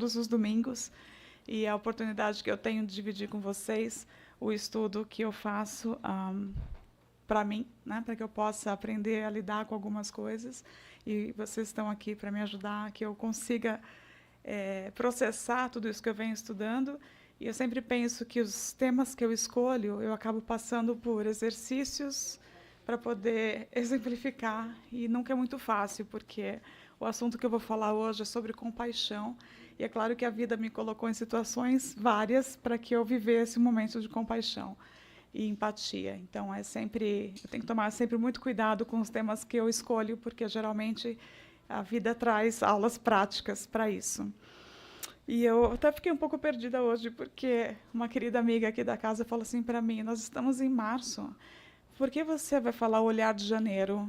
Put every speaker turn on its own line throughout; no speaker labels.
todos os domingos. E a oportunidade que eu tenho de dividir com vocês o estudo que eu faço para mim, né, para que eu possa aprender a lidar com algumas coisas. E vocês estão aqui para me ajudar, que eu consiga processar tudo isso que eu venho estudando. E eu sempre penso que os temas que eu escolho, eu acabo passando por exercícios para poder exemplificar. E nunca é muito fácil, porque o assunto que eu vou falar hoje é sobre compaixão. E é claro que a vida me colocou em situações várias para que eu vivesse um momento de compaixão e empatia. Então, eu tenho que tomar sempre muito cuidado com os temas que eu escolho, porque geralmente a vida traz aulas práticas para isso. E eu até fiquei um pouco perdida hoje, porque uma querida amiga aqui da casa falou assim para mim: nós estamos em março, por que você vai falar olhar de janeiro?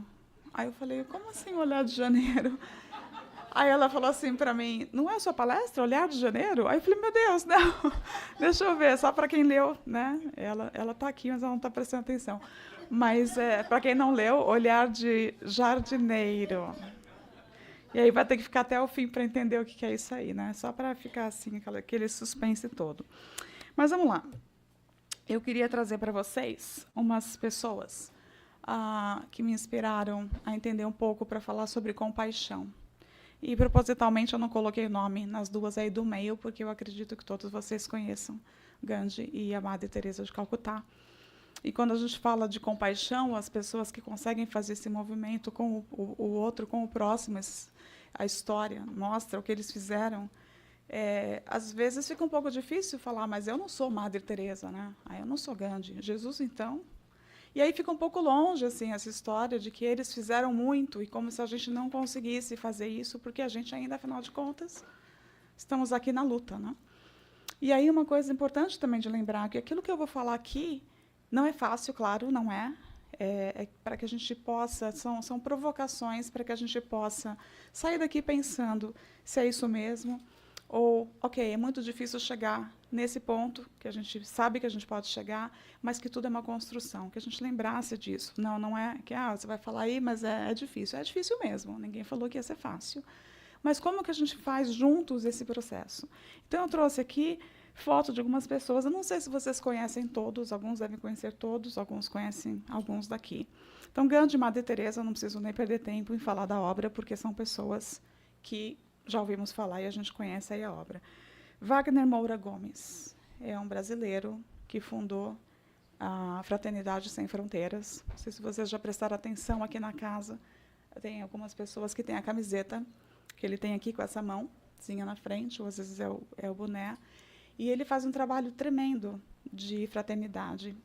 Aí eu falei: como assim olhar de janeiro? Aí ela falou assim para mim: não é a sua palestra, Olhar de Janeiro? Aí eu falei: meu Deus, não, deixa eu ver, só para quem leu, né? Ela está aqui, mas ela não está prestando atenção. Mas, para quem não leu, Olhar de Jardineiro. E aí vai ter que ficar até o fim para entender o que é isso aí, né? Só para ficar assim, aquele suspense todo. Mas vamos lá. Eu queria trazer para vocês umas pessoas que me inspiraram a entender um pouco para falar sobre compaixão. E, propositalmente, eu não coloquei o nome nas duas aí do meio, porque eu acredito que todos vocês conheçam Gandhi e a Madre Teresa de Calcutá. E quando a gente fala de compaixão, as pessoas que conseguem fazer esse movimento com o outro, com o próximo, a história mostra o que eles fizeram. Às vezes fica um pouco difícil falar, mas eu não sou Madre Teresa, né? Eu não sou Gandhi. Jesus, então? E aí fica um pouco longe assim, essa história de que eles fizeram muito e como se a gente não conseguisse fazer isso, porque a gente ainda, afinal de contas, estamos aqui na luta. Né? E aí uma coisa importante também de lembrar, que aquilo que eu vou falar aqui não é fácil, claro, não é. É para que a gente possa, são provocações para que a gente possa sair daqui pensando se é isso mesmo, ou, ok, é muito difícil chegar nesse ponto, que a gente sabe que a gente pode chegar, mas que tudo é uma construção, que a gente lembrasse disso. Não é que você vai falar aí, mas é difícil. É difícil mesmo, ninguém falou que ia ser fácil. Mas como que a gente faz juntos esse processo? Então, eu trouxe aqui foto de algumas pessoas. Eu não sei se vocês conhecem todos, alguns devem conhecer todos, alguns conhecem alguns daqui. Então, Gandhi e Madre Teresa, eu não preciso nem perder tempo em falar da obra, porque são pessoas que já ouvimos falar e a gente conhece aí a obra. Wagner Moura Gomes é um brasileiro que fundou a Fraternidade Sem Fronteiras. Não sei se vocês já prestaram atenção aqui na casa. Tem algumas pessoas que têm a camiseta que ele tem aqui com essa mãozinha na frente, ou às vezes é o boné. E ele faz um trabalho tremendo de fraternidade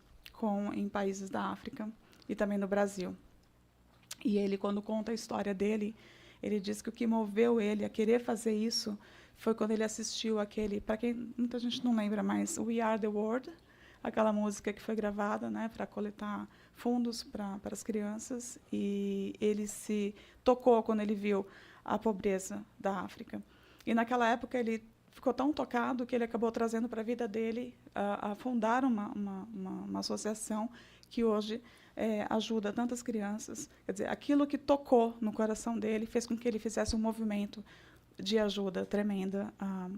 em países da África e também no Brasil. E ele, quando conta a história dele, ele diz que o que moveu ele a querer fazer isso foi quando ele assistiu aquele, para quem muita gente não lembra mais, We Are the World, aquela música que foi gravada, né, para coletar fundos para as crianças, e ele se tocou quando ele viu a pobreza da África. E naquela época ele ficou tão tocado que ele acabou trazendo para a vida dele a fundar uma associação que hoje ajuda tantas crianças. Quer dizer, aquilo que tocou no coração dele fez com que ele fizesse um movimento de ajuda tremenda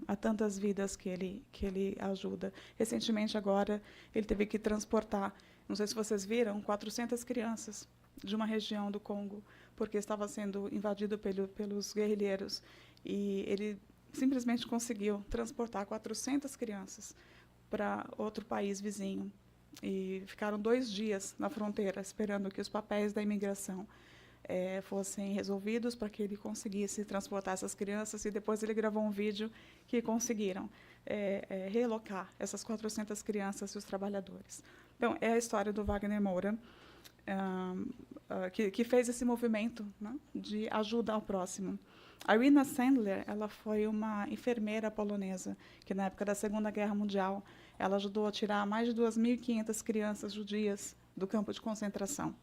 a tantas vidas que ele ajuda. Recentemente, agora, ele teve que transportar, não sei se vocês viram, 400 crianças de uma região do Congo, porque estava sendo invadido pelos guerrilheiros. E ele simplesmente conseguiu transportar 400 crianças para outro país vizinho. E ficaram 2 dias na fronteira, esperando que os papéis da imigração fossem resolvidos para que ele conseguisse transportar essas crianças. E depois ele gravou um vídeo que conseguiram relocar essas 400 crianças e os trabalhadores. Então, é a história do Wagner Moura, que fez esse movimento, né, de ajuda ao próximo. A Irina Sandler, ela foi uma enfermeira polonesa que, na época da Segunda Guerra Mundial, ela ajudou a tirar mais de 2.500 crianças judias do campo de concentração.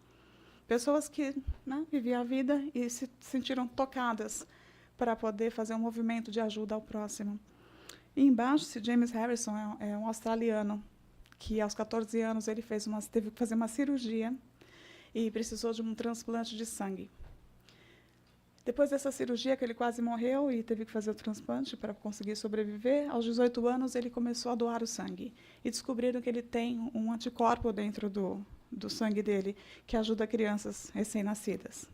Pessoas que, né, viviam a vida e se sentiram tocadas para poder fazer um movimento de ajuda ao próximo. E embaixo, esse James Harrison é um australiano que, aos 14 anos, ele teve que fazer uma cirurgia e precisou de um transplante de sangue. Depois dessa cirurgia, que ele quase morreu e teve que fazer o transplante para conseguir sobreviver, aos 18 anos ele começou a doar o sangue. E descobriram que ele tem um anticorpo dentro do sangue dele que ajuda crianças recém-nascidas.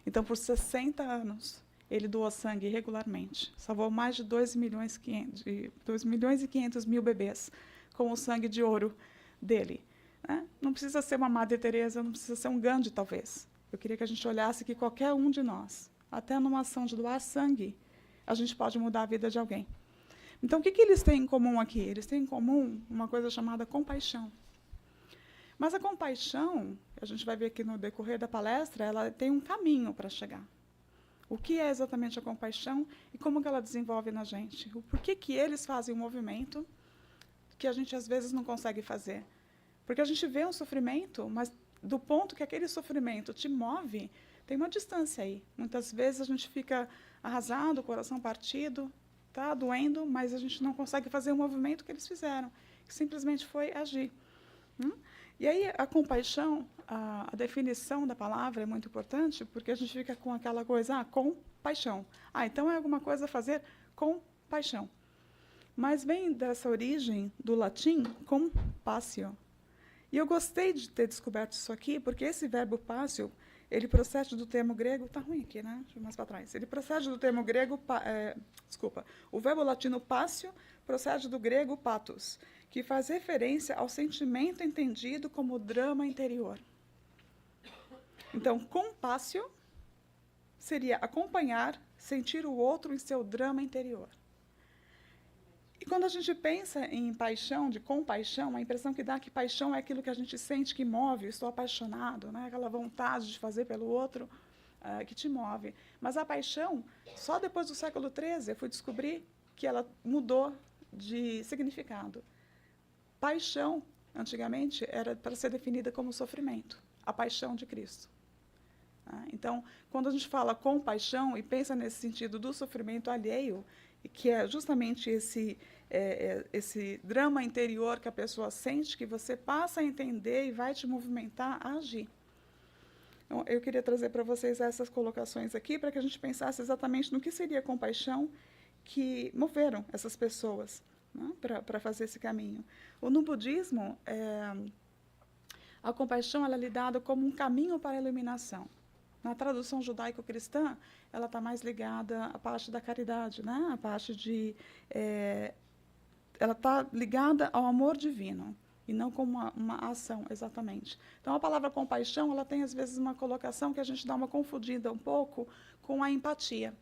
Então, por 60 anos, ele doou sangue regularmente. Salvou mais de 2 milhões e 500 mil bebês com o sangue de ouro dele. Né? Não precisa ser uma Madre Teresa, não precisa ser um Gandhi, talvez. Eu queria que a gente olhasse que qualquer um de nós, até numa ação de doar sangue, a gente pode mudar a vida de alguém. Então, o que eles têm em comum aqui? Eles têm em comum uma coisa chamada compaixão. Mas a compaixão, a gente vai ver aqui no decorrer da palestra, ela tem um caminho para chegar. O que é exatamente a compaixão e como que ela desenvolve na gente? Por que eles fazem um movimento que a gente, às vezes, não consegue fazer? Porque a gente vê um sofrimento, mas do ponto que aquele sofrimento te move, tem uma distância aí. Muitas vezes a gente fica arrasado, o coração partido, tá doendo, mas a gente não consegue fazer o movimento que eles fizeram, que simplesmente foi agir. E aí a compaixão, a definição da palavra é muito importante, porque a gente fica com aquela coisa, com paixão. Então é alguma coisa a fazer com paixão. Mas vem dessa origem do latim compassio. E eu gostei de ter descoberto isso aqui, porque esse verbo passio, ele procede do termo grego, está ruim aqui, né? Deixa eu ir mais para trás. Ele procede do termo grego, o verbo latino passio procede do grego pathos, que faz referência ao sentimento entendido como drama interior. Então, compassio seria acompanhar, sentir o outro em seu drama interior. E quando a gente pensa em paixão, de compaixão, a impressão que dá que paixão é aquilo que a gente sente que move, estou apaixonado, né? Aquela vontade de fazer pelo outro que te move. Mas a paixão, só depois do século XIII, eu fui descobrir que ela mudou de significado. Paixão, antigamente, era para ser definida como sofrimento, a paixão de Cristo. Então, quando a gente fala compaixão e pensa nesse sentido do sofrimento alheio, que é justamente esse drama interior que a pessoa sente, que você passa a entender e vai te movimentar a agir. Então, eu queria trazer para vocês essas colocações aqui, para que a gente pensasse exatamente no que seria compaixão que moveram essas pessoas, né, para fazer esse caminho. No budismo, a compaixão ela é lidada como um caminho para a iluminação. Na tradução judaico-cristã, ela está mais ligada à parte da caridade, né? A parte de... ela está ligada ao amor divino, e não como uma ação, exatamente. Então, a palavra compaixão, ela tem, às vezes, uma colocação que a gente dá uma confundida um pouco com a empatia.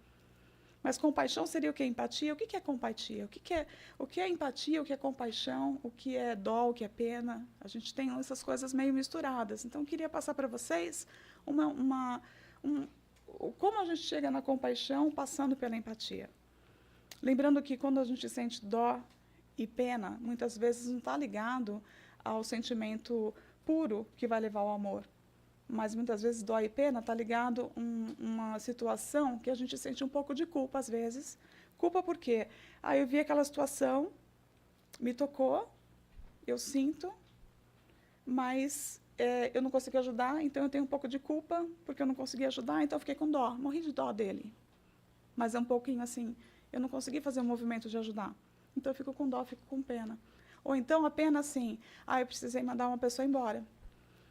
Mas compaixão seria o que é empatia? O que é compatia? O que é empatia? O que é compaixão? O que é dó? O que é pena? A gente tem essas coisas meio misturadas. Então, eu queria passar para vocês como a gente chega na compaixão passando pela empatia. Lembrando que quando a gente sente dó e pena, muitas vezes não está ligado ao sentimento puro que vai levar ao amor. Mas muitas vezes dó e pena está ligado a uma situação que a gente sente um pouco de culpa, às vezes. Culpa por quê? Eu vi aquela situação, me tocou, eu sinto, mas eu não consegui ajudar, então eu tenho um pouco de culpa, porque eu não consegui ajudar, então eu fiquei com dó, morri de dó dele. Mas é um pouquinho assim, eu não consegui fazer um movimento de ajudar, então eu fico com dó, fico com pena. Ou então a pena assim, eu precisei mandar uma pessoa embora.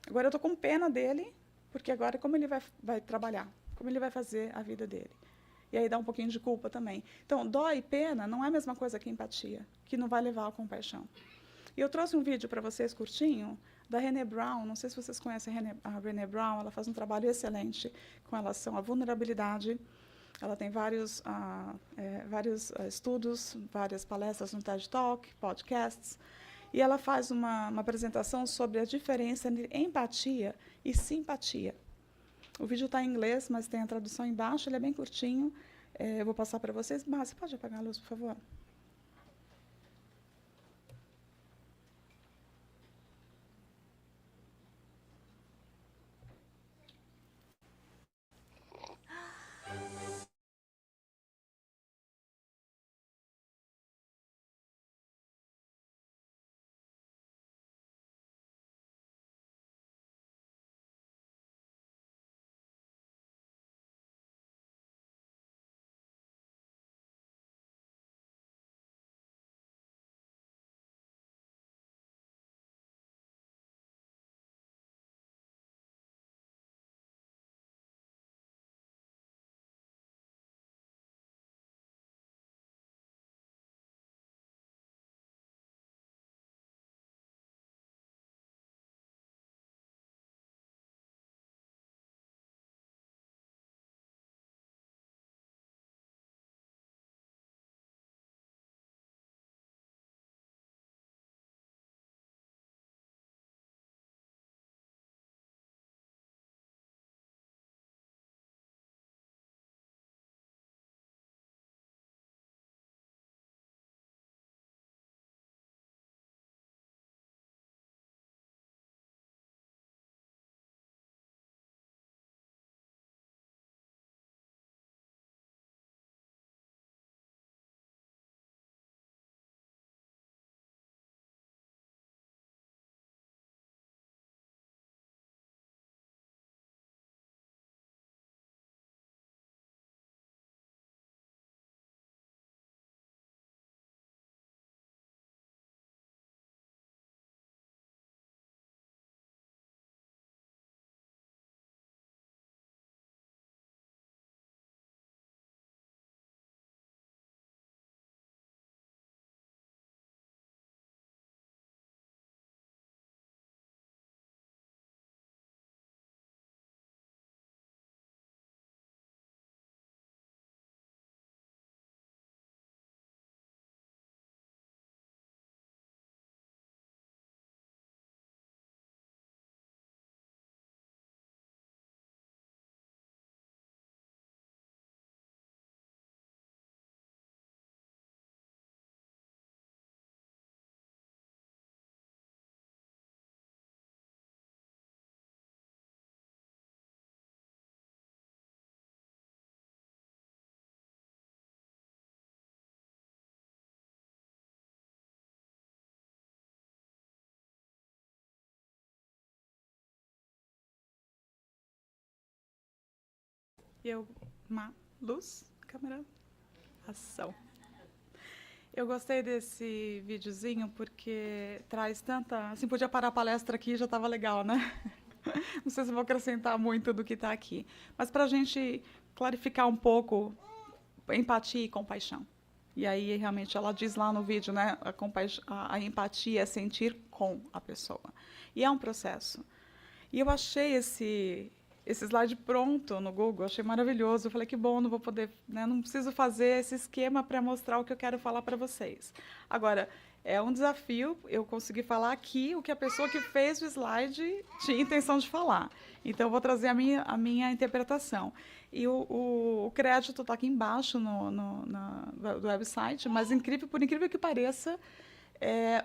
Agora eu estou com pena dele, porque agora como ele vai trabalhar? Como ele vai fazer a vida dele? E aí dá um pouquinho de culpa também. Então, dó e pena não é a mesma coisa que empatia, que não vai levar à compaixão. E eu trouxe um vídeo para vocês curtinho, da Brené Brown. Não sei se vocês conhecem a Brené Brown, ela faz um trabalho excelente com relação à vulnerabilidade. Ela tem vários estudos, várias palestras no TED Talk, podcasts. E ela faz uma apresentação sobre a diferença entre empatia e simpatia. O vídeo está em inglês, mas tem a tradução embaixo, ele é bem curtinho. Eu vou passar para vocês. Você pode apagar a luz, por favor? Luz, câmera, ação. Eu gostei desse videozinho porque traz tanta... Assim, podia parar a palestra aqui, já estava legal, né? Não sei se vou acrescentar muito do que está aqui. Mas para a gente clarificar um pouco empatia e compaixão. E aí, realmente, ela diz lá no vídeo, né? A empatia é sentir com a pessoa. E é um processo. E eu achei esse slide pronto no Google, achei maravilhoso. Eu falei, que bom, não vou poder, né, não preciso fazer esse esquema para mostrar o que eu quero falar para vocês. Agora, é um desafio eu conseguir falar aqui o que a pessoa que fez o slide tinha intenção de falar. Então, eu vou trazer a minha interpretação. E o crédito está aqui embaixo do website, mas por incrível que pareça,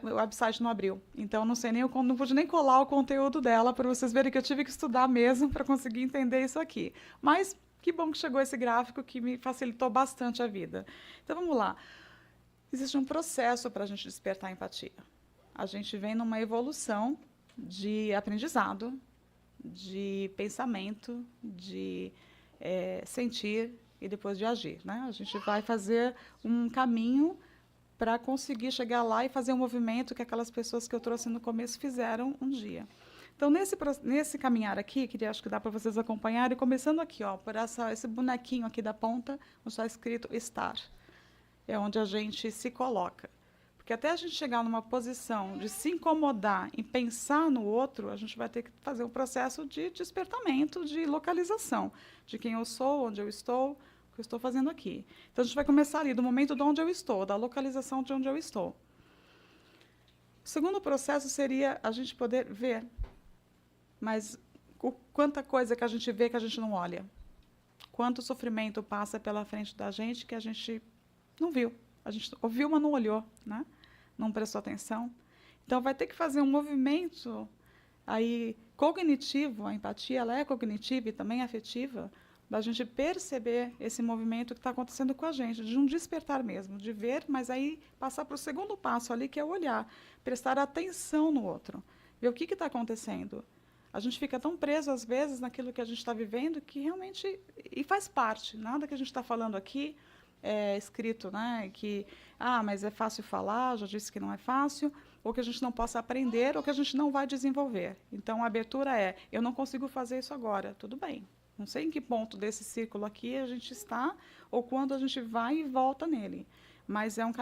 o website não abriu. Então, não pude nem colar o conteúdo dela para vocês verem que eu tive que estudar mesmo para conseguir entender isso aqui. Mas que bom que chegou esse gráfico que me facilitou bastante a vida. Então, vamos lá. Existe um processo para a gente despertar a empatia. A gente vem numa evolução de aprendizado, de pensamento, de sentir e depois de agir, né? A gente vai fazer um caminho para conseguir chegar lá e fazer um movimento que aquelas pessoas que eu trouxe no começo fizeram um dia. Então, nesse caminhar aqui, que acho que dá para vocês acompanharem, começando aqui, ó, por esse bonequinho aqui da ponta, onde está escrito estar. É onde a gente se coloca. Porque até a gente chegar numa posição de se incomodar em pensar no outro, a gente vai ter que fazer um processo de despertamento, de localização, de quem eu sou, onde eu estou, o que eu estou fazendo aqui. Então, a gente vai começar ali do momento de onde eu estou, da localização de onde eu estou. O segundo processo seria a gente poder ver, mas quanta coisa que a gente vê que a gente não olha. Quanto sofrimento passa pela frente da gente que a gente não viu. A gente ouviu, mas não olhou, né? Não prestou atenção. Então, vai ter que fazer um movimento aí cognitivo, a empatia ela é cognitiva e também afetiva, da gente perceber esse movimento que está acontecendo com a gente, de um despertar mesmo, de ver, mas aí passar para o segundo passo ali, que é o olhar, prestar atenção no outro, ver o que está acontecendo. A gente fica tão preso, às vezes, naquilo que a gente está vivendo, que realmente... E faz parte, nada que a gente está falando aqui é escrito, né, que, mas é fácil falar, já disse que não é fácil, ou que a gente não possa aprender, ou que a gente não vai desenvolver. Então, a abertura é, eu não consigo fazer isso agora, tudo bem. Não sei em que ponto desse círculo aqui a gente está, ou quando a gente vai e volta nele. Mas é uma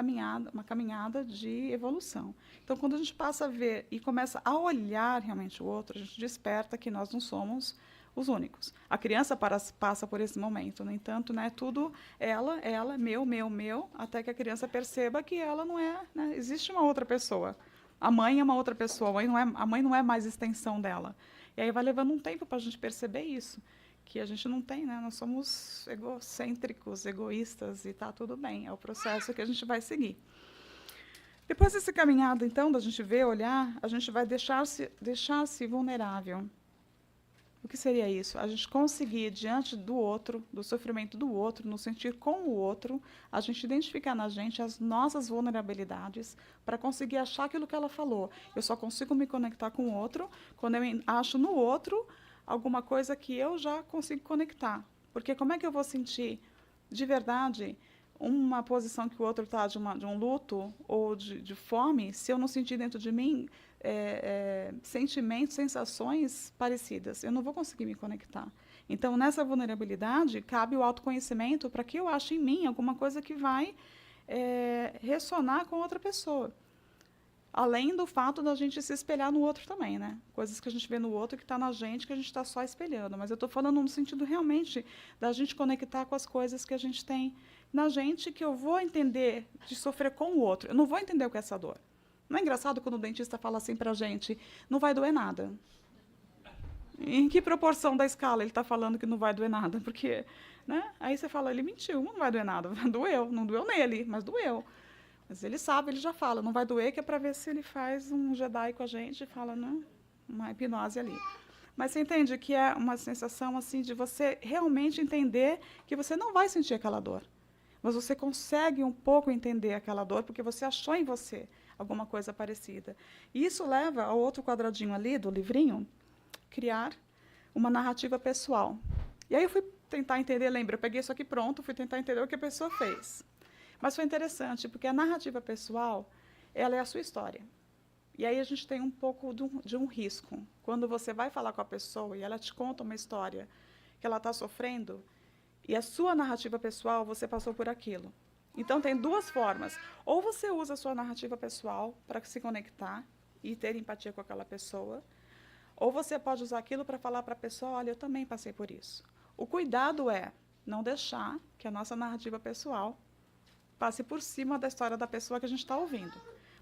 caminhada de evolução. Então, quando a gente passa a ver e começa a olhar realmente o outro, a gente desperta que nós não somos os únicos. A criança passa por esse momento, no entanto, né, tudo ela, meu, até que a criança perceba que ela não é, né, existe uma outra pessoa. A mãe é uma outra pessoa, a mãe não é mais extensão dela. E aí vai levando um tempo para a gente perceber isso, que a gente não tem, né, nós somos egocêntricos, egoístas, e está tudo bem, é o processo que a gente vai seguir. Depois desse caminhado, então, da gente ver, olhar, a gente vai deixar-se vulnerável. O que seria isso? A gente conseguir, diante do outro, do sofrimento do outro, nos sentir com o outro, a gente identificar na gente as nossas vulnerabilidades para conseguir achar aquilo que ela falou. Eu só consigo me conectar com o outro quando eu acho no outro alguma coisa que eu já consigo conectar. Porque como é que eu vou sentir, de verdade, uma posição que o outro está de um luto ou de fome, se eu não sentir dentro de mim sentimentos, sensações parecidas? Eu não vou conseguir me conectar. Então, nessa vulnerabilidade, cabe o autoconhecimento para que eu ache em mim alguma coisa que vai ressonar com outra pessoa. Além do fato da gente se espelhar no outro também, né? Coisas que a gente vê no outro que está na gente, que a gente está só espelhando. Mas eu estou falando no sentido realmente da gente conectar com as coisas que a gente tem na gente, que eu vou entender de sofrer com o outro. Eu não vou entender o que é essa dor. Não é engraçado quando o dentista fala assim para a gente, não vai doer nada? Em que proporção da escala ele está falando que não vai doer nada? Porque, né? Aí você fala, ele mentiu, não vai doer nada. Doeu, não doeu nele, mas doeu. Mas ele sabe, ele já fala, não vai doer, que é para ver se ele faz um Jedi com a gente e fala, né, uma hipnose ali. Mas você entende que é uma sensação assim de você realmente entender que você não vai sentir aquela dor. Mas você consegue um pouco entender aquela dor porque você achou em você alguma coisa parecida. E isso leva ao outro quadradinho ali do livrinho, criar uma narrativa pessoal. E aí eu fui tentar entender, lembra, eu peguei isso aqui pronto, fui tentar entender o que a pessoa fez. Mas foi interessante, porque a narrativa pessoal, ela é a sua história. E aí a gente tem um pouco de um risco. Quando você vai falar com a pessoa e ela te conta uma história que ela está sofrendo, e a sua narrativa pessoal, você passou por aquilo. Então, tem duas formas. Ou você usa a sua narrativa pessoal para se conectar e ter empatia com aquela pessoa, ou você pode usar aquilo para falar para a pessoa, olha, eu também passei por isso. O cuidado é não deixar que a nossa narrativa pessoal passe por cima da história da pessoa que a gente está ouvindo.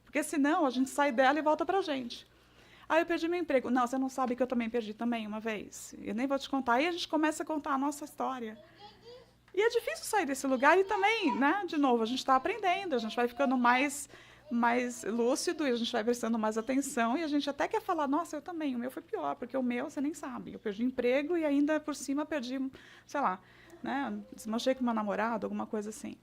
Porque senão a gente sai dela e volta para a gente. Ah, eu perdi meu emprego. Não, você não sabe que eu também perdi também uma vez. Eu nem vou te contar. Aí a gente começa a contar a nossa história. E é difícil sair desse lugar e também, né, de novo, a gente está aprendendo, a gente vai ficando mais lúcido e a gente vai prestando mais atenção e a gente até quer falar, nossa, eu também, o meu foi pior, porque o meu você nem sabe. Eu perdi emprego e ainda por cima perdi, sei lá, né, desmanchei com meu namorado, alguma coisa assim.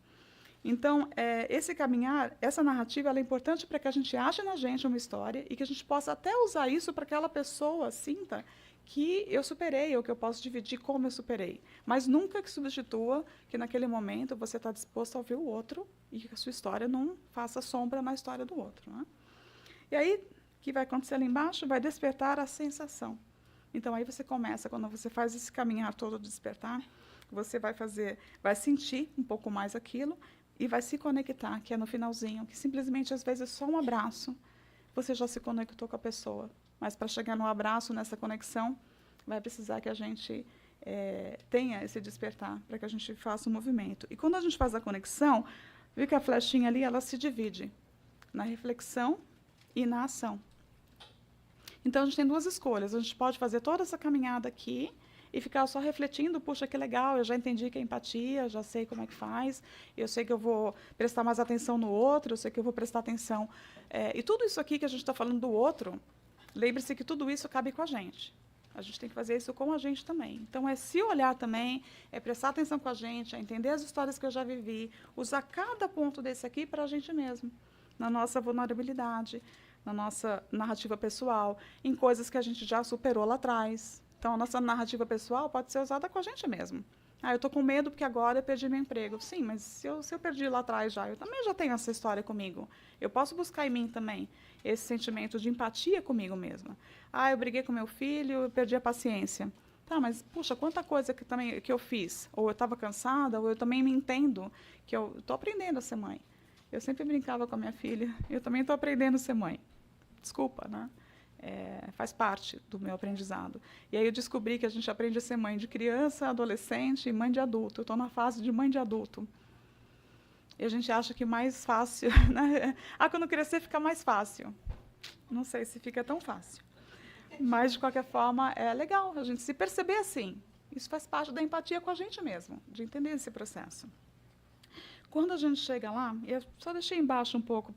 Então, esse caminhar, essa narrativa, ela é importante para que a gente ache na gente uma história e que a gente possa até usar isso para que aquela pessoa sinta que eu superei ou que eu posso dividir como eu superei. Mas nunca que substitua que naquele momento você está disposto a ouvir o outro e que a sua história não faça sombra na história do outro. Né? E aí, o que vai acontecer ali embaixo? Vai despertar a sensação. Então, aí você começa, quando você faz esse caminhar todo de despertar, você vai sentir um pouco mais aquilo e vai se conectar, que é no finalzinho, que simplesmente, às vezes, só um abraço, você já se conectou com a pessoa. Mas para chegar no abraço, nessa conexão, vai precisar que a gente tenha esse despertar, para que a gente faça o movimento. E quando a gente faz a conexão, viu que a flechinha ali, ela se divide na reflexão e na ação. Então, a gente tem duas escolhas. A gente pode fazer toda essa caminhada aqui e ficar só refletindo, puxa, que legal, eu já entendi que é empatia, já sei como é que faz, eu sei que eu vou prestar mais atenção no outro, eu sei que eu vou prestar atenção. E tudo isso aqui que a gente está falando do outro, lembre-se que tudo isso cabe com a gente. A gente tem que fazer isso com a gente também. Então, é se olhar também, é prestar atenção com a gente, é entender as histórias que eu já vivi, usar cada ponto desse aqui para a gente mesmo, na nossa vulnerabilidade, na nossa narrativa pessoal, em coisas que a gente já superou lá atrás. Então, a nossa narrativa pessoal pode ser usada com a gente mesmo. Ah, eu estou com medo porque agora eu perdi meu emprego. Sim, mas se eu perdi lá atrás já, eu também já tenho essa história comigo. Eu posso buscar em mim também esse sentimento de empatia comigo mesma. Ah, eu briguei com meu filho, eu perdi a paciência. Tá, mas, puxa, quanta coisa que eu fiz. Ou eu estava cansada, ou eu também me entendo que eu estou aprendendo a ser mãe. Eu sempre brincava com a minha filha, eu também estou aprendendo a ser mãe. Desculpa, né? Faz parte do meu aprendizado. E aí eu descobri que a gente aprende a ser mãe de criança, adolescente e mãe de adulto. Eu estou na fase de mãe de adulto. E a gente acha que mais fácil... Né? Quando crescer fica mais fácil. Não sei se fica tão fácil. Mas, de qualquer forma, é legal a gente se perceber assim. Isso faz parte da empatia com a gente mesmo, de entender esse processo. Quando a gente chega lá, eu só deixei embaixo um pouco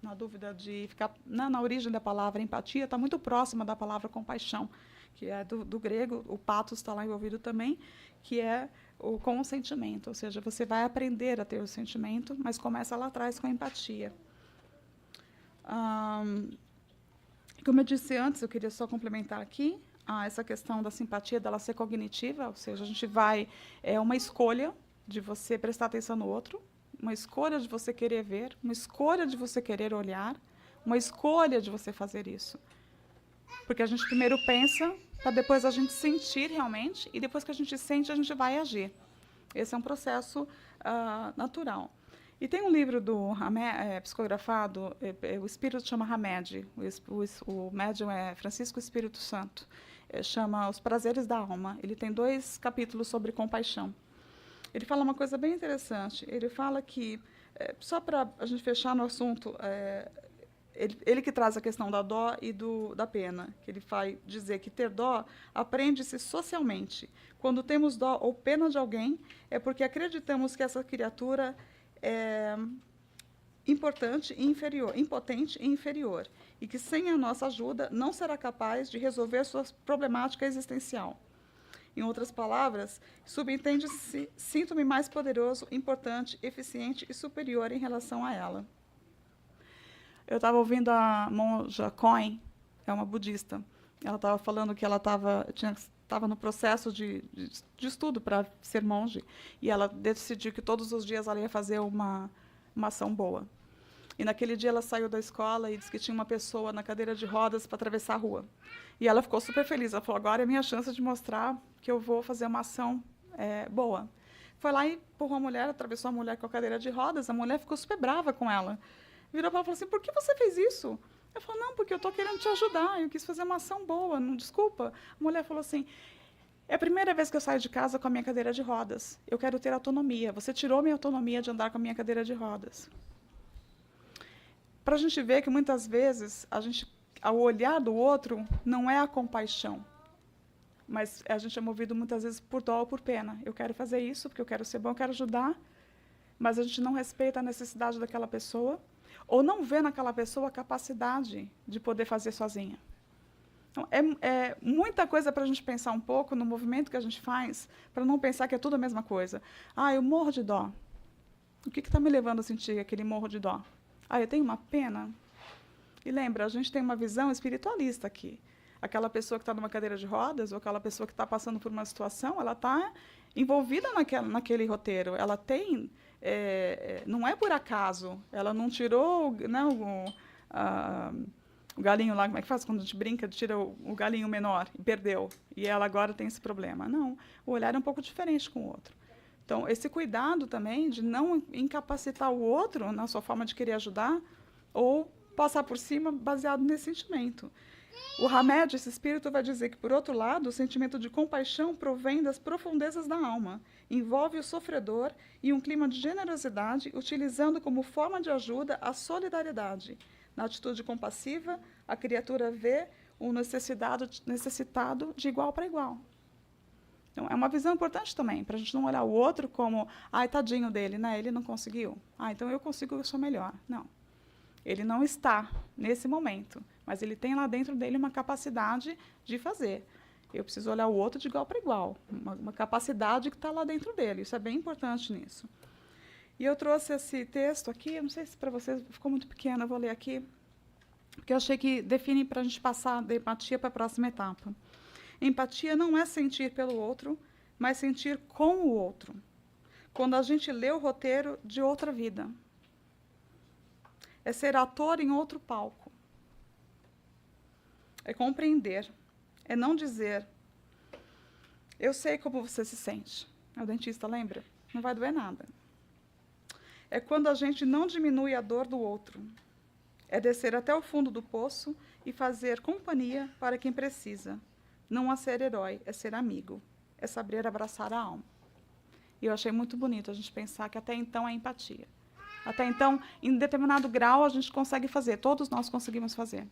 na dúvida de ficar na origem da palavra empatia, está muito próxima da palavra compaixão, que é do grego, o pathos está lá envolvido também, que é o consentimento, ou seja, você vai aprender a ter o sentimento, mas começa lá atrás com a empatia. Como eu disse antes, eu queria só complementar aqui essa questão da simpatia, dela ser cognitiva, ou seja, a gente é uma escolha de você prestar atenção no outro, uma escolha de você querer ver, uma escolha de você querer olhar, uma escolha de você fazer isso. Porque a gente primeiro pensa, para depois a gente sentir realmente, e depois que a gente sente, a gente vai agir. Esse é um processo natural. E tem um livro psicografado, o espírito chama Hamed, o médium é Francisco Espírito Santo, chama Os Prazeres da Alma. Ele tem 2 capítulos sobre compaixão. Ele fala uma coisa bem interessante. Ele fala que, só para a gente fechar no assunto, ele que traz a questão da dó e da pena, que ele vai dizer que ter dó aprende-se socialmente. Quando temos dó ou pena de alguém, é porque acreditamos que essa criatura é impotente e inferior, e que sem a nossa ajuda não será capaz de resolver sua problemática existencial. Em outras palavras, subentende-se, sinto-me mais poderoso, importante, eficiente e superior em relação a ela. Eu estava ouvindo a monja Coen, é uma budista. Ela estava falando que ela tinha estava no processo de estudo para ser monge, e ela decidiu que todos os dias ela ia fazer uma ação boa. E naquele dia ela saiu da escola e disse que tinha uma pessoa na cadeira de rodas para atravessar a rua. E ela ficou super feliz. Ela falou, agora é a minha chance de mostrar que eu vou fazer uma ação boa. Foi lá e empurrou a mulher, atravessou a mulher com a cadeira de rodas. A mulher ficou super brava com ela. Virou para ela e falou assim, por que você fez isso? Ela falou, não, porque eu estou querendo te ajudar. Eu quis fazer uma ação boa, não, desculpa. A mulher falou assim, é a primeira vez que eu saio de casa com a minha cadeira de rodas. Eu quero ter autonomia. Você tirou minha autonomia de andar com a minha cadeira de rodas. Para a gente ver que, muitas vezes, ao olhar do outro, não é a compaixão. Mas a gente é movido, muitas vezes, por dó ou por pena. Eu quero fazer isso, porque eu quero ser bom, eu quero ajudar, mas a gente não respeita a necessidade daquela pessoa, ou não vê naquela pessoa a capacidade de poder fazer sozinha. Então, é muita coisa para a gente pensar um pouco no movimento que a gente faz, para não pensar que é tudo a mesma coisa. Ah, eu morro de dó. O que está me levando a sentir aquele morro de dó? Ah, eu tenho uma pena. E lembra, a gente tem uma visão espiritualista aqui. Aquela pessoa que está numa cadeira de rodas, ou aquela pessoa que está passando por uma situação, ela está envolvida naquele roteiro. Ela tem... não é por acaso. Ela não tirou, né, o galinho lá, como é que faz quando a gente brinca, tira o galinho menor e perdeu. E ela agora tem esse problema. Não, o olhar é um pouco diferente com o outro. Então, esse cuidado também de não incapacitar o outro na sua forma de querer ajudar ou passar por cima baseado nesse sentimento. O Hamed, esse espírito, vai dizer que, por outro lado, o sentimento de compaixão provém das profundezas da alma, envolve o sofredor em um clima de generosidade, utilizando como forma de ajuda a solidariedade. Na atitude compassiva, a criatura vê o necessitado de igual para igual. Então, é uma visão importante também, para a gente não olhar o outro como, ai, tadinho dele, né? Ele não conseguiu. Ah, então eu consigo, eu sou melhor. Não. Ele não está nesse momento, mas ele tem lá dentro dele uma capacidade de fazer. Eu preciso olhar o outro de igual para igual, uma capacidade que está lá dentro dele. Isso é bem importante nisso. E eu trouxe esse texto aqui, não sei se para vocês ficou muito pequeno, eu vou ler aqui, porque eu achei que define para a gente passar da empatia para a próxima etapa. Empatia não é sentir pelo outro, mas sentir com o outro. Quando a gente lê o roteiro de outra vida. É ser ator em outro palco. É compreender. É não dizer, eu sei como você se sente. O dentista lembra? Não vai doer nada. É quando a gente não diminui a dor do outro. É descer até o fundo do poço e fazer companhia para quem precisa. Não é ser herói, é ser amigo. É saber abraçar a alma. E eu achei muito bonito a gente pensar que até então é empatia. Até então, em determinado grau, a gente consegue fazer. Todos nós conseguimos fazer.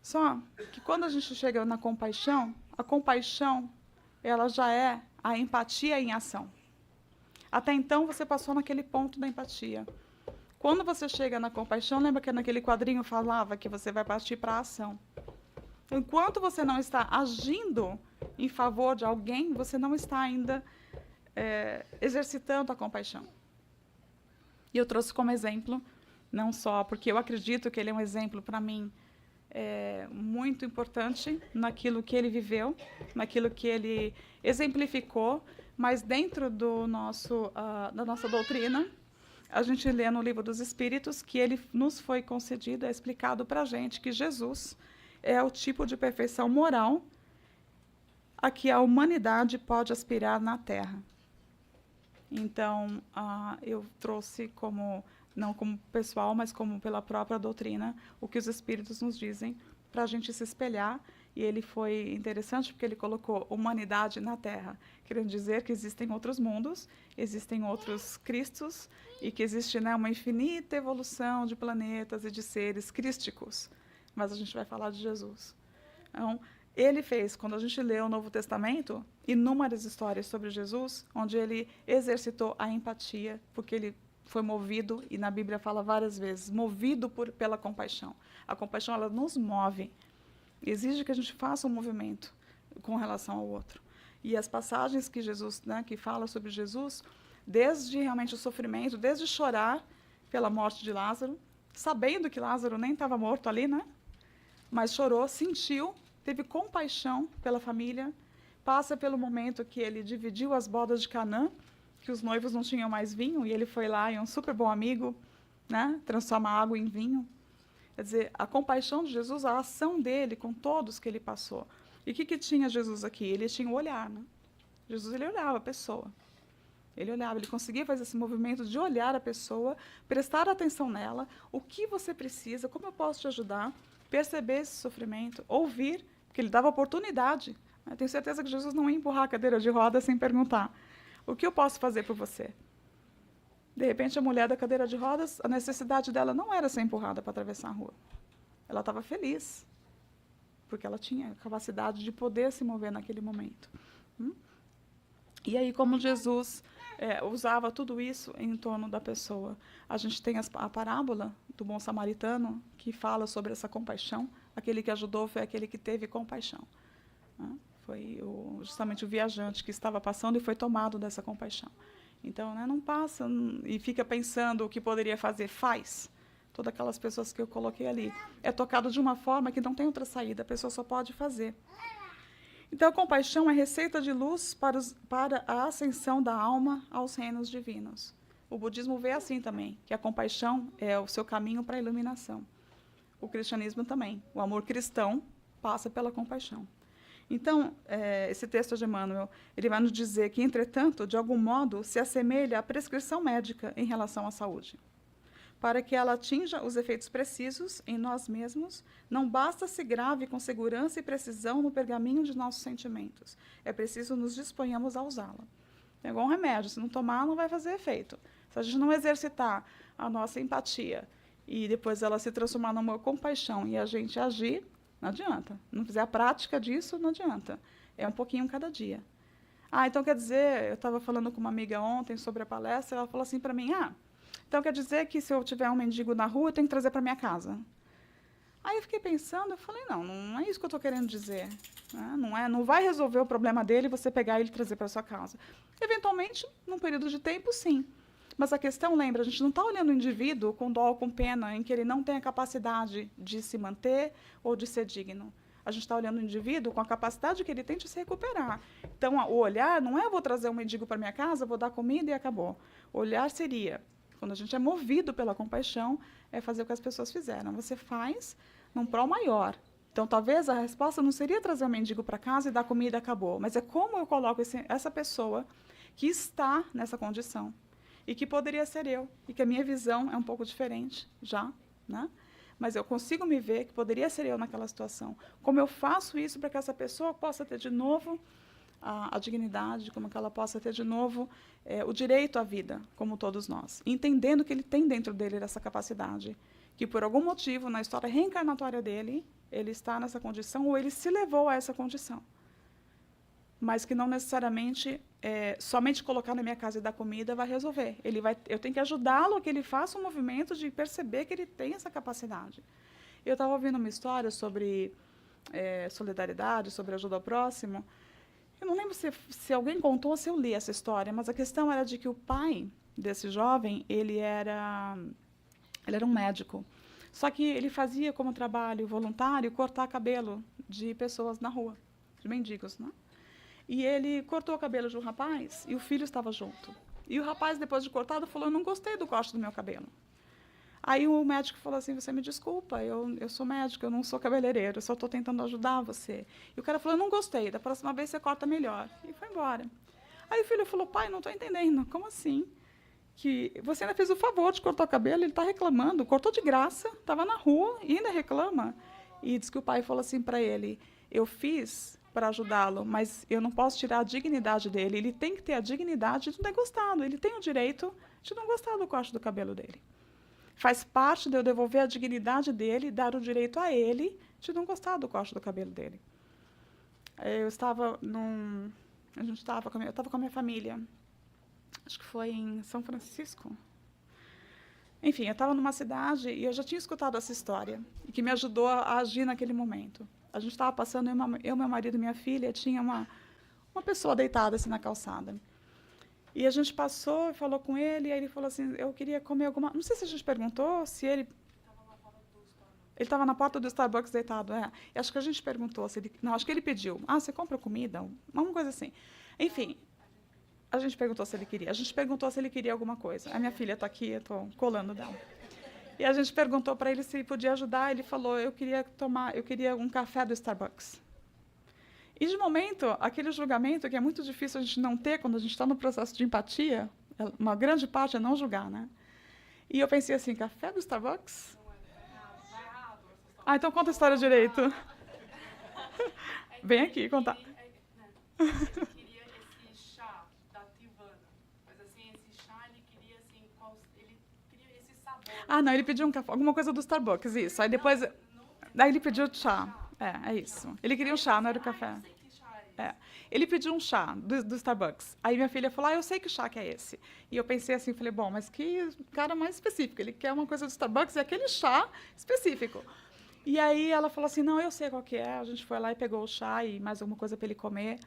Só que quando a gente chega na compaixão, a compaixão ela já é a empatia em ação. Até então, você passou naquele ponto da empatia. Quando você chega na compaixão, lembra que naquele quadrinho falava que você vai partir para a ação. Enquanto você não está agindo em favor de alguém, você não está ainda exercitando a compaixão. E eu trouxe como exemplo, não só porque eu acredito que ele é um exemplo para mim muito importante naquilo que ele viveu, naquilo que ele exemplificou, mas dentro da nossa doutrina, a gente lê no Livro dos Espíritos que ele nos foi concedido, é explicado para a gente que Jesus é o tipo de perfeição moral a que a humanidade pode aspirar na Terra. Então, eu trouxe não como pessoal, mas como pela própria doutrina, o que os Espíritos nos dizem para a gente se espelhar. E ele foi interessante porque ele colocou humanidade na Terra, querendo dizer que existem outros mundos, existem outros Cristos, e que existe, né, uma infinita evolução de planetas e de seres crísticos. Mas a gente vai falar de Jesus. Então, ele fez, quando a gente lê o Novo Testamento, inúmeras histórias sobre Jesus, onde ele exercitou a empatia, porque ele foi movido, e na Bíblia fala várias vezes, movido pela compaixão. A compaixão, ela nos move, exige que a gente faça um movimento com relação ao outro. E as passagens que Jesus, né, que fala sobre Jesus, desde realmente o sofrimento, desde chorar pela morte de Lázaro, sabendo que Lázaro nem estava morto ali, né? mas chorou, sentiu, teve compaixão pela família, passa pelo momento que ele dividiu as bodas de Canaã, que os noivos não tinham mais vinho, e ele foi lá e é um super bom amigo, né, transforma a água em vinho. Quer dizer, a compaixão de Jesus, a ação dele com todos que ele passou. E o que tinha Jesus aqui? Ele tinha o olhar, né? Jesus, ele olhava a pessoa. Ele olhava, ele conseguia fazer esse movimento de olhar a pessoa, prestar atenção nela, o que você precisa, como eu posso te ajudar, perceber esse sofrimento, ouvir, porque ele dava oportunidade. Eu tenho certeza que Jesus não ia empurrar a cadeira de roda sem perguntar: o que eu posso fazer por você? De repente, a mulher da cadeira de rodas, a necessidade dela não era ser empurrada para atravessar a rua. Ela estava feliz, porque ela tinha a capacidade de poder se mover naquele momento. E aí, como Jesus usava tudo isso em torno da pessoa, a gente tem a parábola do bom samaritano, que fala sobre essa compaixão. Aquele que ajudou foi aquele que teve compaixão. Foi justamente o viajante que estava passando e foi tomado dessa compaixão. Então, né, não passa e fica pensando o que poderia fazer, faz. Todas aquelas pessoas que eu coloquei ali. É tocado de uma forma que não tem outra saída, a pessoa só pode fazer. Então, a compaixão é receita de luz para a ascensão da alma aos reinos divinos. O budismo vê assim também, que a compaixão é o seu caminho para a iluminação. O cristianismo também. O amor cristão passa pela compaixão. Então, esse texto de Emmanuel, ele vai nos dizer que, entretanto, de algum modo, se assemelha à prescrição médica em relação à saúde. Para que ela atinja os efeitos precisos em nós mesmos, não basta se grave com segurança e precisão no pergaminho de nossos sentimentos. É preciso nos disponhamos a usá-la. É igual um remédio, se não tomar, não vai fazer efeito. Se a gente não exercitar a nossa empatia e depois ela se transformar numa compaixão e a gente agir, não adianta. Não fizer a prática disso, não adianta. É um pouquinho cada dia. Então quer dizer, eu estava falando com uma amiga ontem sobre a palestra, ela falou assim para mim, então quer dizer que se eu tiver um mendigo na rua, eu tenho que trazer para minha casa. Aí eu fiquei pensando, eu falei, não é isso que eu estou querendo dizer. Não vai resolver o problema dele você pegar ele e trazer para sua casa. Eventualmente, num período de tempo, sim. Mas a questão, lembra, a gente não está olhando o indivíduo com dó ou com pena, em que ele não tem a capacidade de se manter ou de ser digno. A gente está olhando o indivíduo com a capacidade que ele tem de se recuperar. Então, o olhar não é eu vou trazer um mendigo para minha casa, vou dar comida e acabou. O olhar seria, quando a gente é movido pela compaixão, é fazer o que as pessoas fizeram. Você faz num prol maior. Então, talvez a resposta não seria trazer um mendigo para casa e dar comida e acabou, mas é como eu coloco essa pessoa que está nessa condição. E que poderia ser eu, e que a minha visão é um pouco diferente já, né? Mas eu consigo me ver que poderia ser eu naquela situação. Como eu faço isso para que essa pessoa possa ter de novo a dignidade, como que ela possa ter de novo o direito à vida, como todos nós. Entendendo que ele tem dentro dele essa capacidade, que por algum motivo, na história reencarnatória dele, ele está nessa condição, ou ele se levou a essa condição. Mas que não necessariamente somente colocar na minha casa e dar comida vai resolver. Eu tenho que ajudá-lo a que ele faça um movimento de perceber que ele tem essa capacidade. Eu estava ouvindo uma história sobre solidariedade, sobre ajuda ao próximo. Eu não lembro se alguém contou ou se eu li essa história, mas a questão era de que o pai desse jovem, ele era um médico. Só que ele fazia como trabalho voluntário cortar cabelo de pessoas na rua, de mendigos, né? E ele cortou o cabelo de um rapaz e o filho estava junto. E o rapaz, depois de cortado, falou, eu não gostei do corte do meu cabelo. Aí o médico falou assim, você me desculpa, eu sou médico, eu não sou cabeleireiro, eu só estou tentando ajudar você. E o cara falou, eu não gostei, da próxima vez você corta melhor. E foi embora. Aí o filho falou, pai, não estou entendendo, como assim? Que você ainda fez o favor de cortar o cabelo, ele está reclamando, cortou de graça, estava na rua e ainda reclama. E diz que o pai falou assim para ele, eu fiz para ajudá-lo, mas eu não posso tirar a dignidade dele. Ele tem que ter a dignidade de não ter gostado. Ele tem o direito de não gostar do corte do cabelo dele. Faz parte de eu devolver a dignidade dele, dar o direito a ele de não gostar do corte do cabelo dele. Eu estava com a minha família, acho que foi em São Francisco. Enfim, eu estava numa cidade e eu já tinha escutado essa história, e que me ajudou a agir naquele momento. A gente estava passando, eu, meu marido e minha filha, tinha uma pessoa deitada assim na calçada. E a gente passou e falou com ele, e aí ele falou assim, eu queria comer alguma... Não sei se a gente perguntou se ele... Ele estava na porta do Starbucks deitado. E acho que a gente perguntou se ele... Não, acho que ele pediu. Você compra comida? Uma coisa assim. Enfim, a gente perguntou se ele queria. A gente perguntou se ele queria alguma coisa. A minha filha está aqui, eu estou colando dela. E a gente perguntou para ele se podia ajudar. Ele falou, eu queria um café do Starbucks. E, de momento, aquele julgamento, que é muito difícil a gente não ter quando a gente está no processo de empatia, uma grande parte é não julgar, né? E eu pensei assim, café do Starbucks? Então conta a história direito. Vem aqui contar.
Ele queria esse chá da Tivana. Mas, assim, esse chá, ele queria, assim, ele queria esse sabor.
Não, ele pediu um café, alguma coisa do Starbucks, isso. Aí depois... Daí ele pediu chá. É isso. Ele queria um chá, não era o café. Ele pediu um chá do Starbucks. Aí minha filha falou, eu sei que chá que é esse. E eu pensei assim, falei, bom, mas que cara mais específico. Ele quer uma coisa do Starbucks e aquele chá específico. E aí ela falou assim, não, eu sei qual que é. A gente foi lá e pegou o chá e mais alguma coisa para ele comer.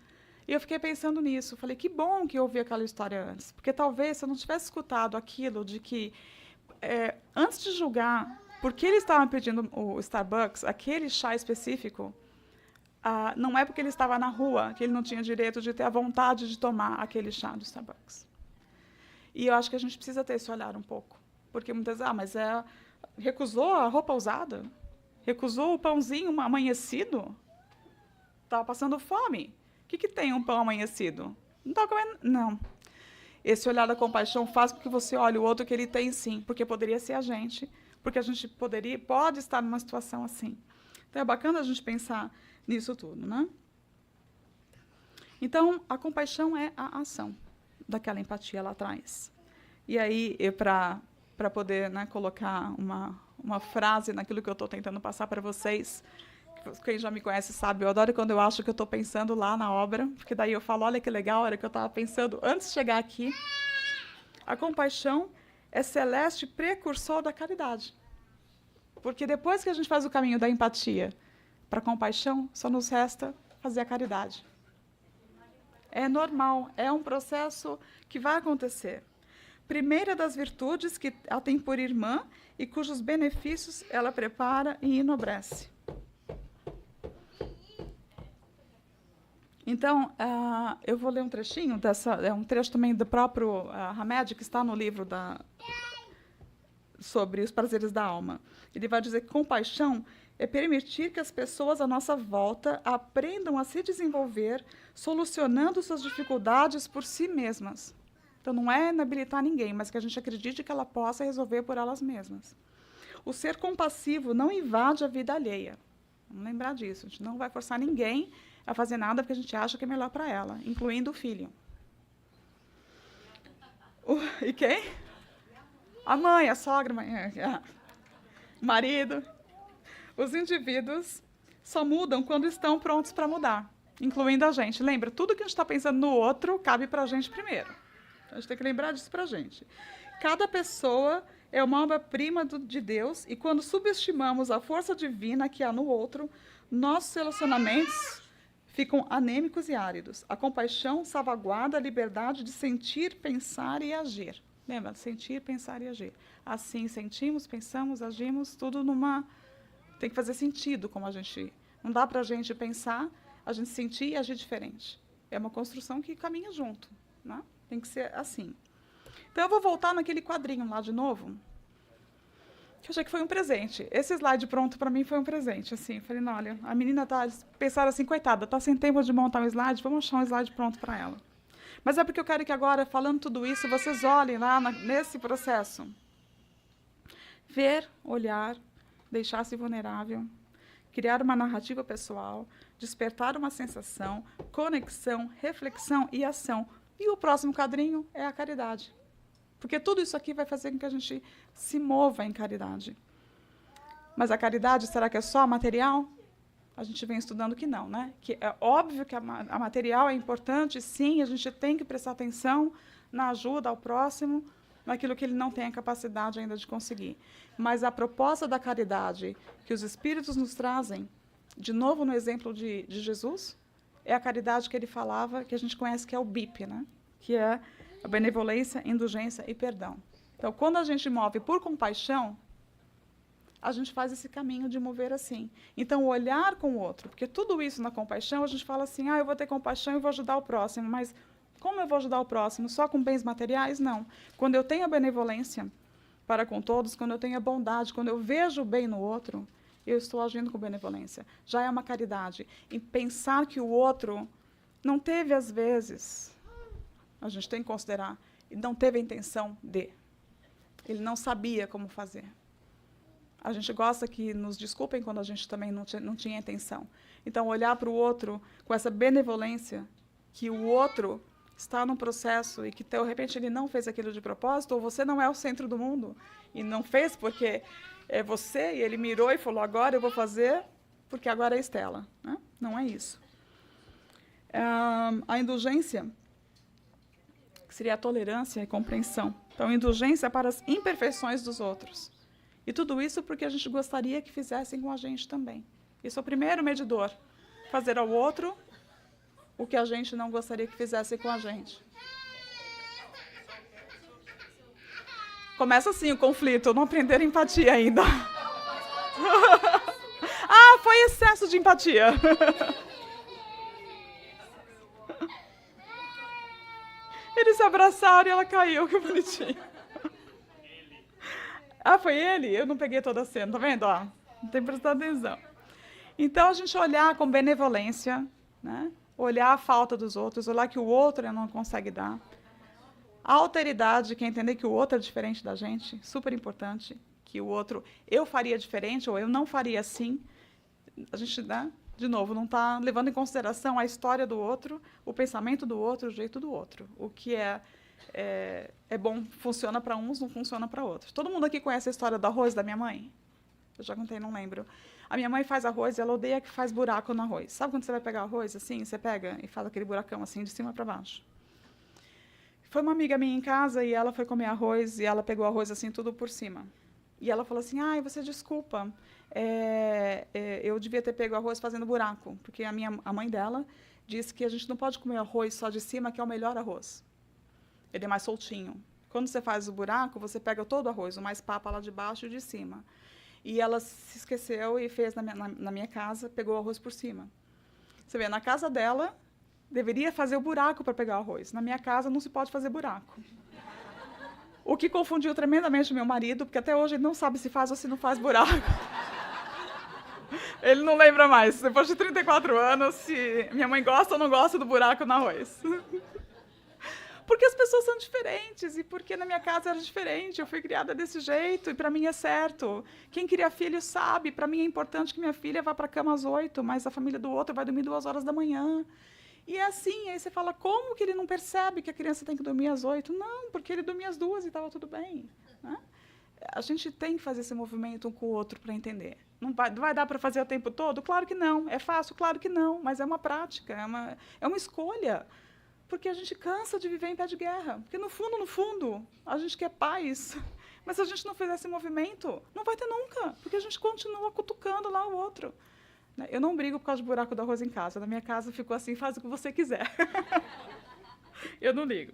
E eu fiquei pensando nisso. Falei, que bom que eu ouvi aquela história antes. Porque talvez, se eu não tivesse escutado aquilo de que, antes de julgar, por que ele estava pedindo o Starbucks, aquele chá específico, não é porque ele estava na rua que ele não tinha direito de ter a vontade de tomar aquele chá do Starbucks. E eu acho que a gente precisa ter esse olhar um pouco. Porque muitas vezes, mas recusou a roupa usada? Recusou o pãozinho amanhecido? Estava passando fome. O que tem um pão amanhecido? Não estava comendo? Não. Esse olhar da compaixão faz com que você olhe o outro que ele tem sim, porque poderia ser a gente, porque a gente pode estar numa situação assim. Então, é bacana a gente pensar nisso tudo, né? Então, a compaixão é a ação daquela empatia lá atrás. E aí, para poder, né, colocar uma frase naquilo que eu estou tentando passar para vocês, quem já me conhece sabe, eu adoro quando eu acho que eu estou pensando lá na obra, porque daí eu falo, olha que legal, era que eu estava pensando antes de chegar aqui. A compaixão é celeste precursor da caridade. Porque depois que a gente faz o caminho da empatia para a compaixão, só nos resta fazer a caridade. É normal, é um processo que vai acontecer. Primeira das virtudes que a tem por irmã e cujos benefícios ela prepara e enobrece. Então, eu vou ler um trechinho é um trecho também do próprio Hamed, que está no livro sobre os prazeres da alma. Ele vai dizer que compaixão é permitir que as pessoas à nossa volta aprendam a se desenvolver, solucionando suas dificuldades por si mesmas. Então, não é inabilitar ninguém, mas que a gente acredite que ela possa resolver por elas mesmas. O ser compassivo não invade a vida alheia. Vamos lembrar disso. A gente não vai forçar ninguém a fazer nada porque a gente acha que é melhor para ela, incluindo o filho. E quem? A mãe, a sogra, o marido. Os indivíduos só mudam quando estão prontos para mudar, incluindo a gente. Lembra, tudo que a gente está pensando no outro cabe para a gente primeiro. A gente tem que lembrar disso para a gente. Cada pessoa é uma obra-prima de Deus, e quando subestimamos a força divina que há no outro, nossos relacionamentos ficam anêmicos e áridos. A compaixão salvaguarda a liberdade de sentir, pensar e agir. Lembra? Sentir, pensar e agir. Assim, sentimos, pensamos, agimos, tudo numa... Tem que fazer sentido como a gente... Não dá para a gente pensar, a gente sentir e agir diferente. É uma construção que caminha junto, né? Tem que ser assim. Então, eu vou voltar naquele quadrinho lá de novo, que eu achei que foi um presente. Esse slide pronto, para mim, foi um presente. Assim, falei, não, olha, a menina está... Pensaram assim, coitada, está sem tempo de montar um slide, vamos achar um slide pronto para ela. Mas é porque eu quero que agora, falando tudo isso, vocês olhem lá nesse processo. Ver, olhar, deixar-se vulnerável, criar uma narrativa pessoal, despertar uma sensação, conexão, reflexão e ação. E o próximo quadrinho é a caridade. Porque tudo isso aqui vai fazer com que a gente se mova em caridade. Mas a caridade, será que é só material? A gente vem estudando que não, né? Que é óbvio que a material é importante, sim, a gente tem que prestar atenção na ajuda ao próximo, naquilo que ele não tem a capacidade ainda de conseguir. Mas a proposta da caridade que os Espíritos nos trazem, de novo no exemplo de Jesus, é a caridade que ele falava, que a gente conhece que é o BIP, né? Que é a benevolência, indulgência e perdão. Então, quando a gente move por compaixão, a gente faz esse caminho de mover assim. Então, olhar com o outro, porque tudo isso na compaixão, a gente fala assim, eu vou ter compaixão e vou ajudar o próximo, mas como eu vou ajudar o próximo? Só com bens materiais? Não. Quando eu tenho a benevolência para com todos, quando eu tenho a bondade, quando eu vejo o bem no outro, eu estou agindo com benevolência. Já é uma caridade. Em pensar que o outro não teve, às vezes, a gente tem que considerar, não teve a intenção de. Ele não sabia como fazer. A gente gosta que nos desculpem quando a gente também não tinha intenção. Então, olhar para o outro com essa benevolência, que o outro está num processo e que, de repente, ele não fez aquilo de propósito, ou você não é o centro do mundo, e não fez porque é você, e ele mirou e falou, agora eu vou fazer, porque agora é Estela. Né? Não é isso. A indulgência, que seria a tolerância e compreensão. Então, indulgência para as imperfeições dos outros. E tudo isso porque a gente gostaria que fizessem com a gente também. Esse é o primeiro medidor. Fazer ao outro o que a gente não gostaria que fizessem com a gente. Começa assim o conflito, não aprender empatia ainda. Foi excesso de empatia. Eles se abraçaram e ela caiu, que bonitinho. Foi ele? Eu não peguei toda a cena, tá vendo? Não tem prestado atenção. Então, a gente olhar com benevolência, né? Olhar a falta dos outros, olhar que o outro não consegue dar. A alteridade, que é entender que o outro é diferente da gente, super importante, que o outro, eu faria diferente ou eu não faria assim. A gente, né? De novo, não está levando em consideração a história do outro, o pensamento do outro, o jeito do outro. O que é bom, funciona para uns, não funciona para outros. Todo mundo aqui conhece a história do arroz da minha mãe? Eu já contei, não lembro. A minha mãe faz arroz e ela odeia que faz buraco no arroz. Sabe quando você vai pegar arroz, assim, você pega e faz aquele buracão, assim, de cima para baixo? Foi uma amiga minha em casa e ela foi comer arroz e ela pegou arroz, assim, tudo por cima. E ela falou assim, você desculpa, eu devia ter pego arroz fazendo buraco, porque a mãe dela disse que a gente não pode comer arroz só de cima, que é o melhor arroz. Ele é mais soltinho. Quando você faz o buraco, você pega todo o arroz, o mais papa lá de baixo e de cima. E ela se esqueceu e fez na minha casa, pegou o arroz por cima. Você vê, na casa dela, deveria fazer o buraco para pegar o arroz. Na minha casa, não se pode fazer buraco. O que confundiu tremendamente meu marido, porque até hoje ele não sabe se faz ou se não faz buraco. Ele não lembra mais, depois de 34 anos, se minha mãe gosta ou não gosta do buraco no arroz. Porque as pessoas são diferentes, e porque na minha casa era diferente, eu fui criada desse jeito, e para mim é certo. Quem cria filho sabe, para mim é importante que minha filha vá para a cama às 8, mas a família do outro vai dormir 2 horas da manhã. E é assim, aí você fala, como que ele não percebe que a criança tem que dormir às 8? Não, porque ele dormia às 2 e estava tudo bem. Né? A gente tem que fazer esse movimento um com o outro para entender. Não vai dar para fazer o tempo todo? Claro que não. É fácil? Claro que não. Mas é uma prática, é uma escolha. Porque a gente cansa de viver em pé de guerra. Porque, no fundo, a gente quer paz. Mas se a gente não fizer esse movimento, não vai ter nunca. Porque a gente continua cutucando lá o outro. Eu não brigo por causa do buraco do arroz em casa. Na minha casa ficou assim, faz o que você quiser. Eu não ligo.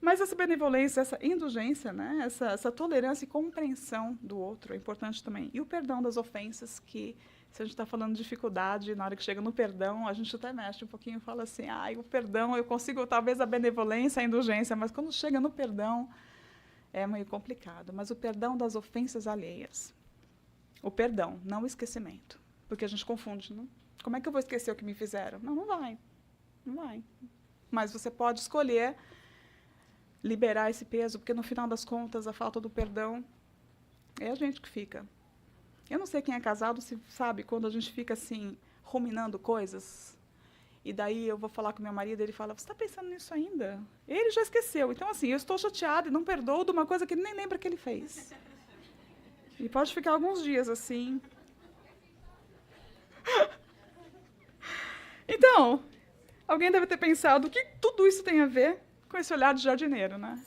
Mas essa benevolência, essa indulgência, né? essa tolerância e compreensão do outro é importante também. E o perdão das ofensas, que, se a gente está falando de dificuldade, na hora que chega no perdão, a gente até mexe um pouquinho e fala assim, o perdão, eu consigo talvez a benevolência, a indulgência, mas quando chega no perdão, é meio complicado. Mas o perdão das ofensas alheias. O perdão, não o esquecimento. Porque a gente confunde, né? Como é que eu vou esquecer o que me fizeram? Não vai. Não vai. Mas você pode escolher liberar esse peso, porque, no final das contas, a falta do perdão é a gente que fica. Eu não sei quem é casado se sabe quando a gente fica, assim, ruminando coisas. E daí eu vou falar com meu marido, ele fala, você está pensando nisso ainda? Ele já esqueceu. Então, assim, eu estou chateada e não perdoo de uma coisa que ele nem lembra que ele fez. E pode ficar alguns dias assim. Então, alguém deve ter pensado, o que tudo isso tem a ver com esse olhar de jardineiro, né?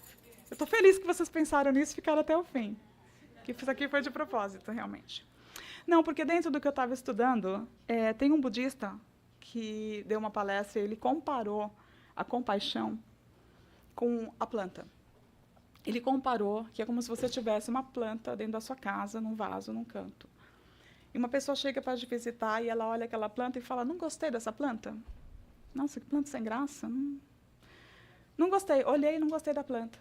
Eu estou feliz que vocês pensaram nisso e ficaram até o fim. Que isso aqui foi de propósito, realmente. Não, porque dentro do que eu estava estudando, tem um budista que deu uma palestra e ele comparou a compaixão com a planta. ele comparou que é como se você tivesse uma planta dentro da sua casa, num vaso, num canto. E uma pessoa chega para te visitar e ela olha aquela planta e fala, não gostei dessa planta. Nossa, que planta sem graça. Não gostei, olhei e não gostei da planta.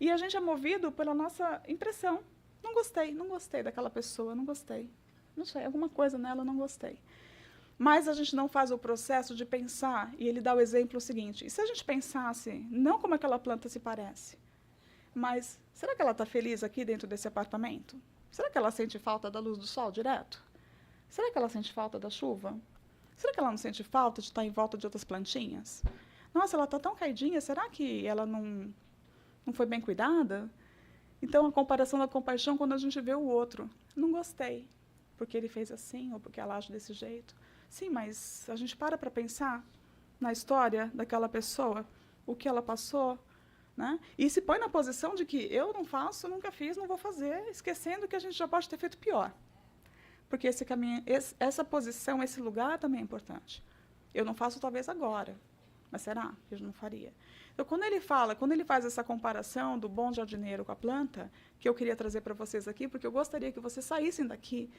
E a gente é movido pela nossa impressão. Não gostei daquela pessoa, não gostei. Não sei, alguma coisa nela eu não gostei. Mas a gente não faz o processo de pensar, e ele dá o exemplo seguinte, e se a gente pensasse, não como aquela planta se parece, mas será que ela está feliz aqui dentro desse apartamento? Será que ela sente falta da luz do sol direto? Será que ela sente falta da chuva? Será que ela não sente falta de estar em volta de outras plantinhas? Nossa, ela está tão caidinha, será que ela não foi bem cuidada? Então, a comparação da compaixão, quando a gente vê o outro, não gostei, porque ele fez assim, ou porque ela age desse jeito. Sim, mas a gente para pensar na história daquela pessoa, o que ela passou, né? E se põe na posição de que eu não faço, nunca fiz, não vou fazer, esquecendo que a gente já pode ter feito pior. Porque esse caminho, essa posição, esse lugar também é importante. Eu não faço talvez agora, mas será que eu não faria? Então, quando ele faz essa comparação do bom jardineiro com a planta, que eu queria trazer para vocês aqui, porque eu gostaria que vocês saíssem daqui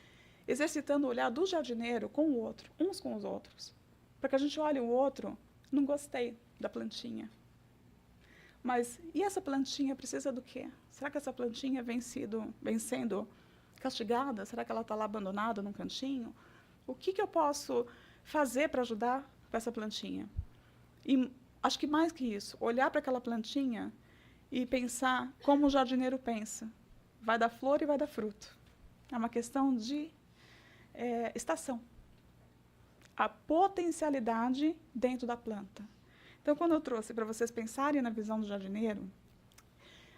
exercitando o olhar do jardineiro com o outro, uns com os outros. Para que a gente olhe o outro, não gostei da plantinha. Mas, e essa plantinha precisa do quê? Será que essa plantinha vem sendo castigada? Será que ela está lá abandonada num cantinho? O que eu posso fazer para ajudar com essa plantinha? E acho que mais que isso, olhar para aquela plantinha e pensar como o jardineiro pensa. Vai dar flor e vai dar fruto. É uma questão de estação. A potencialidade dentro da planta. Então, quando eu trouxe para vocês pensarem na visão do jardineiro,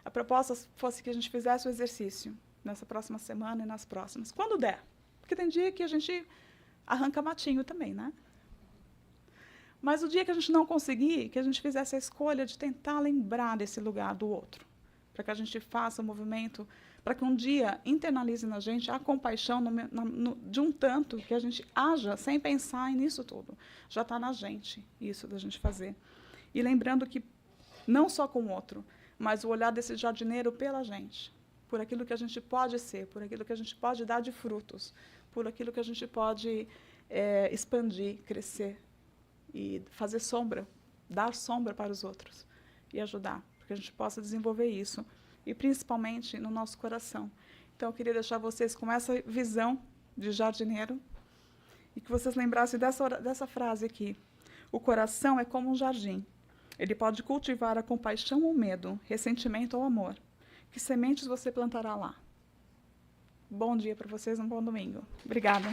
a proposta fosse que a gente fizesse o exercício nessa próxima semana e nas próximas, quando der. Porque tem dia que a gente arranca matinho também, né? Mas o dia que a gente não conseguir, que a gente fizesse a escolha de tentar lembrar desse lugar do outro, para que a gente faça o movimento, para que um dia internalize na gente a compaixão de um tanto que a gente haja sem pensar nisso tudo. Já está na gente, isso da gente fazer. E lembrando que não só com o outro, mas o olhar desse jardineiro pela gente, por aquilo que a gente pode ser, por aquilo que a gente pode dar de frutos, por aquilo que a gente pode expandir, crescer e fazer sombra, dar sombra para os outros e ajudar, para que a gente possa desenvolver isso, e principalmente no nosso coração. Então, eu queria deixar vocês com essa visão de jardineiro e que vocês lembrassem dessa frase aqui. O coração é como um jardim. Ele pode cultivar a compaixão ou medo, ressentimento ou amor. Que sementes você plantará lá? Bom dia para vocês, um bom domingo. Obrigada.